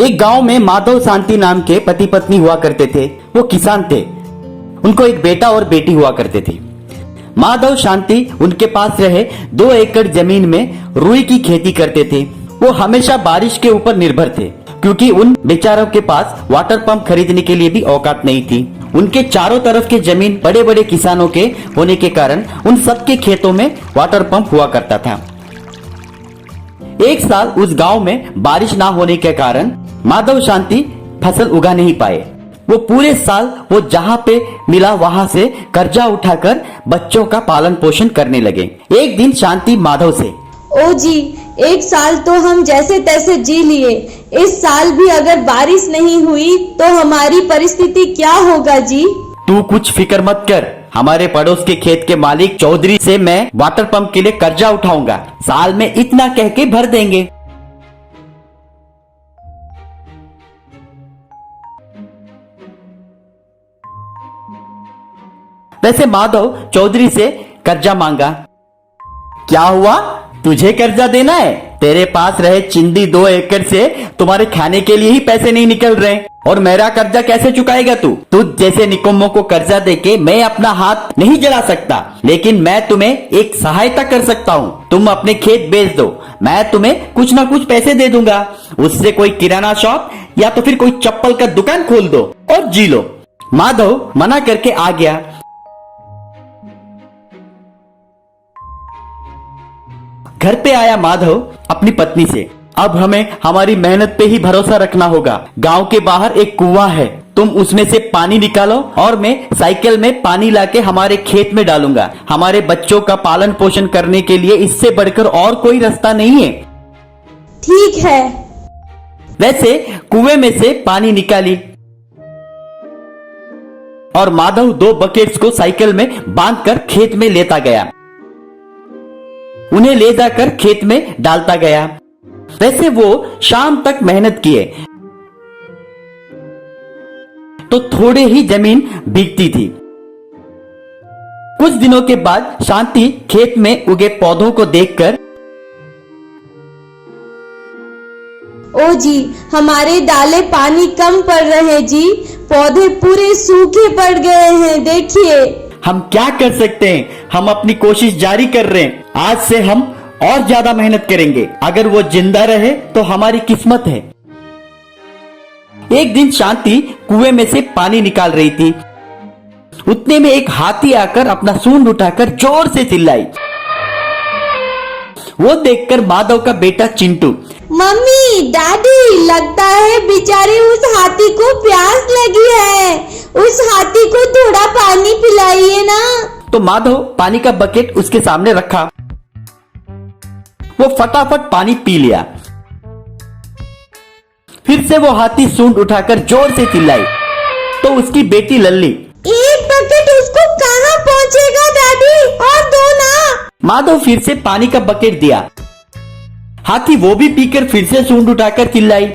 एक गांव में माधव शांति नाम के पति पत्नी हुआ करते थे। वो किसान थे। उनको एक बेटा और बेटी हुआ करते थे। माधव शांति उनके पास रहे 2 एकड़ जमीन में रुई की खेती करते थे। वो हमेशा बारिश के ऊपर निर्भर थे, क्योंकि उन बेचारों के पास वाटर पंप खरीदने के लिए भी औकात नहीं थी। उनके चारों तरफ के जमीन बड़े बड़े किसानों के होने के कारण उन सबके खेतों में वाटर पंप हुआ करता था। एक साल उस गांव में बारिश ना होने के कारण माधव शांति फसल उगा नहीं पाए। वो पूरे साल वो जहाँ पे मिला वहाँ से कर्जा उठाकर बच्चों का पालन पोषण करने लगे। एक दिन शांति माधव से, ओ जी, एक साल तो हम जैसे तैसे जी लिए। इस साल भी अगर बारिश नहीं हुई तो हमारी परिस्थिति क्या होगा जी? तू कुछ फिक्र मत कर। हमारे पड़ोस के खेत के मालिक चौधरी से मैं वाटर पंप के लिए कर्जा उठाऊंगा। साल में इतना कह के भर देंगे। वैसे माधव चौधरी से कर्जा मांगा। क्या हुआ, तुझे कर्जा देना है? तेरे पास रहे चिंदी 2 एकड़ से तुम्हारे खाने के लिए ही पैसे नहीं निकल रहे, और मेरा कर्जा कैसे चुकाएगा तू? तुझ जैसे निकम्मों को कर्जा देके मैं अपना हाथ नहीं जला सकता, लेकिन मैं तुम्हें एक सहायता कर सकता हूँ। तुम अपने खेत बेच दो, मैं तुम्हें कुछ ना कुछ पैसे दे दूंगा। उससे कोई किराना शॉप या तो फिर कोई चप्पल का दुकान खोल दो और जी लो। माधव मना करके आ गया। घर पे आया माधव अपनी पत्नी से, अब हमें हमारी मेहनत पे ही भरोसा रखना होगा। गांव के बाहर एक कुआं है, तुम उसमें से पानी निकालो और मैं साइकिल में पानी लाके हमारे खेत में डालूंगा। हमारे बच्चों का पालन पोषण करने के लिए इससे बढ़कर और कोई रास्ता नहीं है। ठीक है। वैसे कुएं में से पानी निकाली और माधव 2 बकेट्स को साइकिल में बांधकर खेत में लेता गया। उन्हें ले जाकर खेत में डालता गया। वैसे वो शाम तक मेहनत किए तो थोड़े ही जमीन भीगती थी। कुछ दिनों के बाद शांति खेत में उगे पौधों को देखकर, ओ जी, हमारे डाले पानी कम पड़ रहे जी, पौधे पूरे सूखे पड़ गए हैं, देखिए। हम क्या कर सकते हैं, हम अपनी कोशिश जारी कर रहे हैं। आज से हम और ज्यादा मेहनत करेंगे। अगर वो जिंदा रहे तो हमारी किस्मत है। एक दिन शांति कुएं में से पानी निकाल रही थी। उतने में एक हाथी आकर अपना सूंड उठाकर जोर से चिल्लाई। वो देखकर माधव का बेटा चिंटू, मम्मी, डैडी, लगता है बेचारे उस हाथी को प्यास लगी है। उस हाथी को थोड़ा पानी पिलाइए ना। तो माधव पानी का बकेट उसके सामने रखा। वो फटाफट पानी पी लिया। फिर से वो हाथी सूंड उठाकर जोर से चिल्लाई तो उसकी बेटी लल्ली, एक बकेट उसको कहाँ पहुँचेगा डैडी, और दो ना। माधव फिर से पानी का बकेट दिया। हाथी वो भी पीकर फिर से सूंड उठाकर चिल्लाई।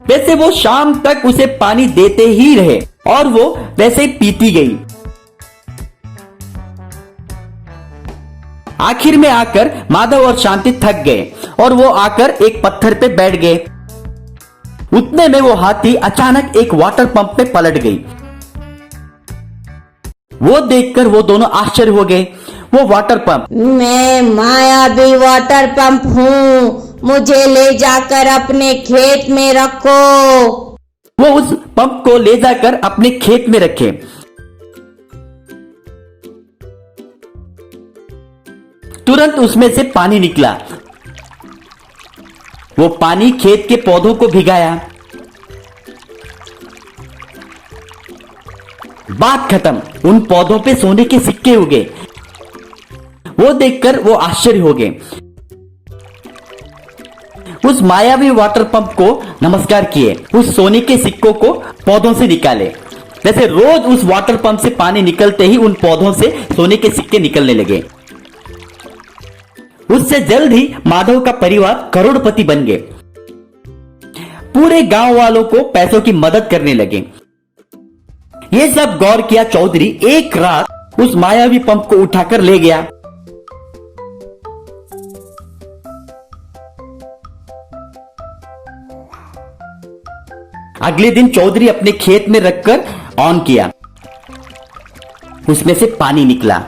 वैसे वो शाम तक उसे पानी देते ही रहे और वो वैसे ही पीती गई। आखिर में आकर माधव और शांति थक गए और वो आकर एक पत्थर पे बैठ गए। उतने में वो हाथी अचानक एक वाटर पंप पे पलट गई। वो देखकर वो दोनों आश्चर्य हो गए। वो वाटर पंप, मैं मायावी वाटर पंप हूँ, मुझे ले जाकर अपने खेत में रखो। वो उस पंप को ले जाकर अपने खेत में रखे। तुरंत उसमें से पानी निकला। वो पानी खेत के पौधों को भिगाया। बात खत्म, उन पौधों पे सोने के सिक्के उगे। वो देखकर वो आश्चर्य हो गए। उस मायावी वाटर पंप को नमस्कार किए, उस सोने के सिक्कों को पौधों से निकाले। वैसे रोज उस वाटर पंप से पानी निकलते ही उन पौधों से सोने के सिक्के निकलने लगे। उससे जल्द ही माधव का परिवार करोड़पति बन गए। पूरे गांव वालों को पैसों की मदद करने लगे। ये सब गौर किया चौधरी एक रात उस मायावी पंप को उठाकर ले गया। अगले दिन चौधरी अपने खेत में रखकर ऑन किया। उसमें से पानी निकला।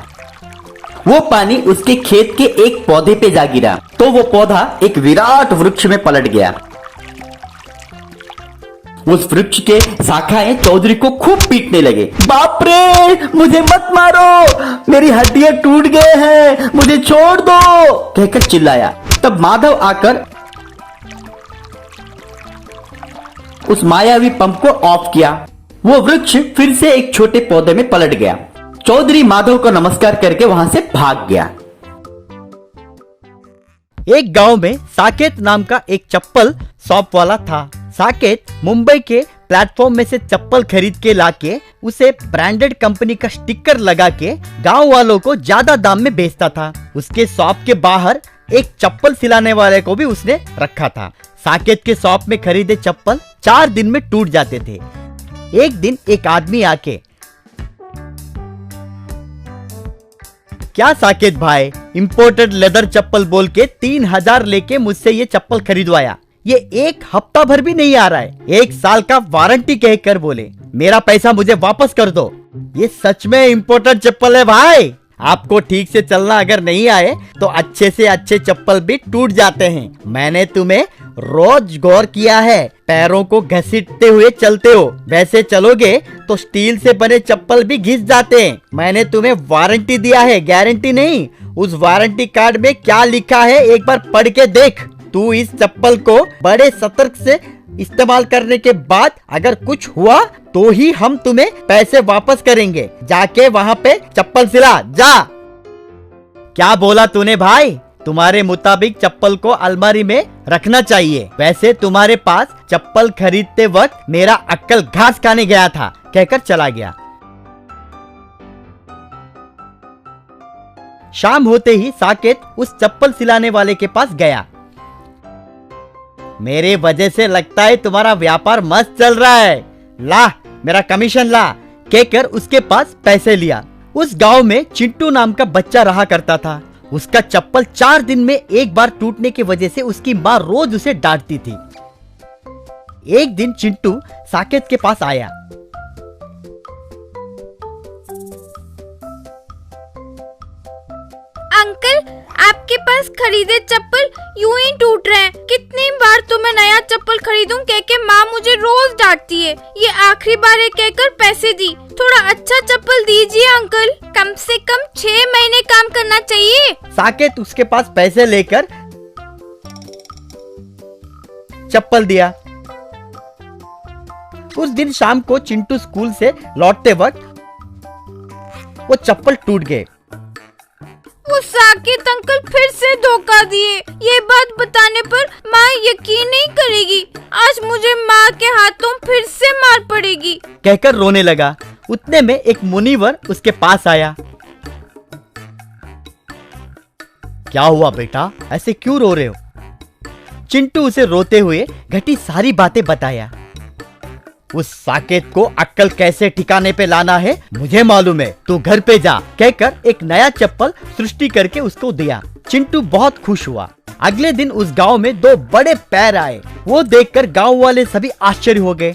वो पानी उसके खेत के एक पौधे पे जा गिरा तो वो पौधा एक विराट वृक्ष में पलट गया। उस वृक्ष के शाखाएं चौधरी को खूब पीटने लगे। बाप रे, मुझे मत मारो, मेरी हड्डियां टूट गए हैं, मुझे छोड़ दो, कहकर चिल्लाया। तब माधव आकर उस मायावी पंप को ऑफ किया। वो वृक्ष फिर से एक छोटे पौधे में पलट गया। चौधरी माधव को नमस्कार करके वहां से भाग गया। एक गांव में साकेत नाम का एक चप्पल शॉप वाला था। साकेत मुंबई के प्लेटफॉर्म में से चप्पल खरीद के लाके उसे ब्रांडेड कंपनी का स्टिकर लगा के गांव वालों को ज्यादा दाम में बेचता था। उसके शॉप के बाहर एक चप्पल सिलाने वाले को भी उसने रखा था। साकेत के शॉप में खरीदे चप्पल 4 दिन में टूट जाते थे। एक दिन एक आदमी आके, क्या साकेत भाई, इंपोर्टेड लेदर चप्पल बोल के 3000 लेके मुझसे ये चप्पल खरीदवाया, ये 1 हफ्ता भर भी नहीं आ रहा है, 1 साल का वारंटी कहकर बोले मेरा पैसा मुझे वापस कर दो। ये सच में इंपोर्टेड चप्पल है भाई। आपको ठीक से चलना अगर नहीं आए तो अच्छे से अच्छे चप्पल भी टूट जाते हैं। मैंने तुम्हें रोज गौर किया है, पैरों को घसीटते हुए चलते हो, वैसे चलोगे तो स्टील से बने चप्पल भी घिस जाते हैं। मैंने तुम्हें वारंटी दिया है, गारंटी नहीं। उस वारंटी कार्ड में क्या लिखा है एक बार पढ़ के देख। तू इस चप्पल को बड़े सतर्क से इस्तेमाल करने के बाद अगर कुछ हुआ तो ही हम तुम्हें पैसे वापस करेंगे। जाके वहाँ पे चप्पल सिला जा। क्या बोला तूने भाई? तुम्हारे मुताबिक चप्पल को अलमारी में रखना चाहिए। वैसे तुम्हारे पास चप्पल खरीदते वक्त मेरा अक्कल घास खाने गया था, कहकर चला गया। शाम होते ही साकेत उस चप्पल सिलाने वाले के पास गया। मेरे वजह से लगता है तुम्हारा व्यापार मस्त चल रहा है, ला मेरा कमीशन ला, कहकर उसके पास पैसे लिया। उस गांव में चिंटू नाम का बच्चा रहा करता था। उसका चप्पल 4 दिन में एक बार टूटने की वजह से उसकी माँ रोज उसे डांटती थी। एक दिन चिंटू साकेत के पास आया। अंकल, आपके पास खरीदे चप्पल यूं ही टूट रहे हैं। कितनी बार तो मैं नया चप्पल खरीदूं कह के माँ मुझे रोज डांटती है। ये आखिरी बार है कहकर पैसे दी। थोड़ा अच्छा चप्पल दीजिए अंकल, कम से कम 6 महीने काम करना चाहिए। साकेत उसके पास पैसे लेकर चप्पल दिया। उस दिन शाम को चिंटू स्कूल से लौटते वक्त वो चप्पल टूट गए। वो साकेत अंकल फिर से धोखा दिए। ये बात बताने पर माँ यकीन नहीं करेगी। आज मुझे माँ के हाथों फिर से मार पड़ेगी, कहकर रोने लगा। उतने में एक मुनीवर उसके पास आया। क्या हुआ बेटा, ऐसे क्यों रो रहे हो? चिंटू उसे रोते हुए घटी सारी बातें बताया। उस साकेत को अक्कल कैसे ठिकाने पे लाना है मुझे मालूम है, तू घर पे जा, कहकर एक नया चप्पल सृष्टि करके उसको दिया। चिंटू बहुत खुश हुआ। अगले दिन उस गांव में 2 बड़े पैर आए। वो देखकर गांव वाले सभी आश्चर्य हो गए।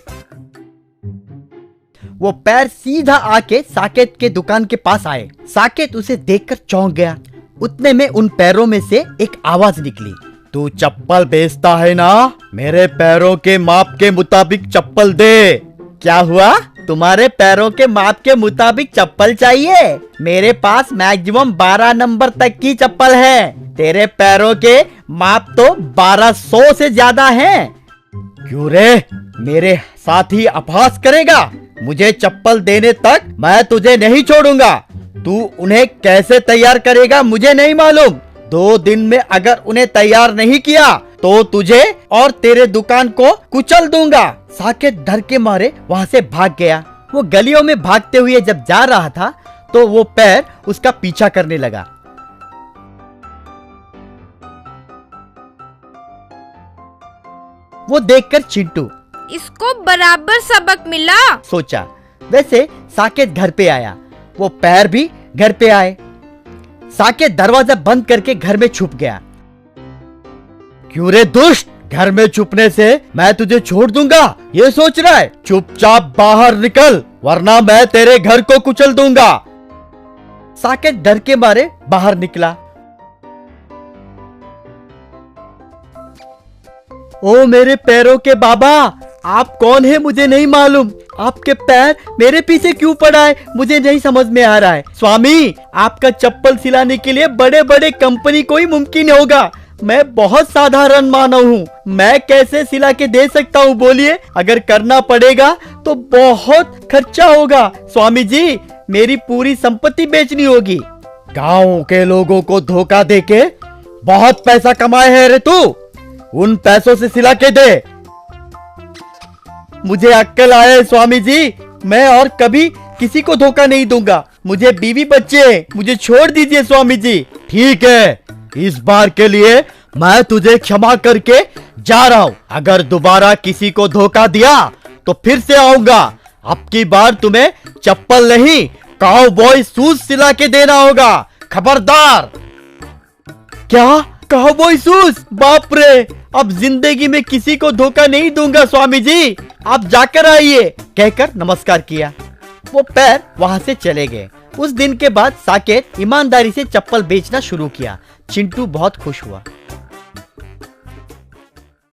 वो पैर सीधा आके साकेत के दुकान के पास आए। साकेत उसे देखकर चौंक गया। उतने में उन पैरों में से एक आवाज निकली, तू चप्पल बेचता है ना? मेरे पैरों के माप के मुताबिक चप्पल दे। क्या हुआ? तुम्हारे पैरों के माप के मुताबिक चप्पल चाहिए? मेरे पास मैक्सिमम 12 नंबर तक की चप्पल है। तेरे पैरों के माप तो 1200 से ज्यादा हैं। क्यों रे, मेरे साथ ही अपहास करेगा? मुझे चप्पल देने तक मैं तुझे नहीं छोड़ूंगा। तू उन्हें कैसे तैयार करेगा मुझे नहीं मालूम। 2 दिन में अगर उन्हें तैयार नहीं किया तो तुझे और तेरे दुकान को कुचल दूंगा। साकेत डर के मारे वहाँ से भाग गया। वो गलियों में भागते हुए जब जा रहा था तो वो पैर उसका पीछा करने लगा। वो देखकर चिंटू, इसको बराबर सबक मिला, सोचा। वैसे साकेत घर पे आया। वो पैर भी घर पे आए। साकेत दरवाजा बंद करके घर में छुप गया। क्यों रे दुष्ट, घर में छुपने से मैं तुझे छोड़ दूंगा ये सोच रहा है? चुपचाप बाहर निकल वरना मैं तेरे घर को कुचल दूंगा। साकेत डर के मारे बाहर निकला। ओ मेरे पैरों के बाबा, आप कौन है मुझे नहीं मालूम। आपके पैर मेरे पीछे क्यों पड़ा है मुझे नहीं समझ में आ रहा है। स्वामी, आपका चप्पल सिलाने के लिए बड़े बड़े कंपनी को ही मुमकिन होगा। मैं बहुत साधारण मानव हूँ, मैं कैसे सिला के दे सकता हूँ बोलिए? अगर करना पड़ेगा तो बहुत खर्चा होगा। स्वामी जी, मेरी पूरी संपत्ति बेचनी होगी। गांव के लोगों को धोखा देके बहुत पैसा कमाए है रे तू, उन पैसों से सिला के दे। मुझे अक्ल आए स्वामी जी, मैं और कभी किसी को धोखा नहीं दूंगा। मुझे बीवी बच्चे हैं, मुझे छोड़ दीजिए स्वामी जी। ठीक है, इस बार के लिए मैं तुझे क्षमा करके जा रहा हूँ। अगर दोबारा किसी को धोखा दिया तो फिर से आऊंगा। अब की बार तुम्हें चप्पल नहीं काउबॉय शूज सिला के देना होगा, खबरदार। क्या काउबॉय शूज? बाप रे, अब जिंदगी में किसी को धोखा नहीं दूंगा स्वामी जी, आप जाकर आइए कहकर नमस्कार किया। वो पैर वहां से चले गए। उस दिन के बाद साकेत ईमानदारी से चप्पल बेचना शुरू किया। चिंटू बहुत खुश हुआ।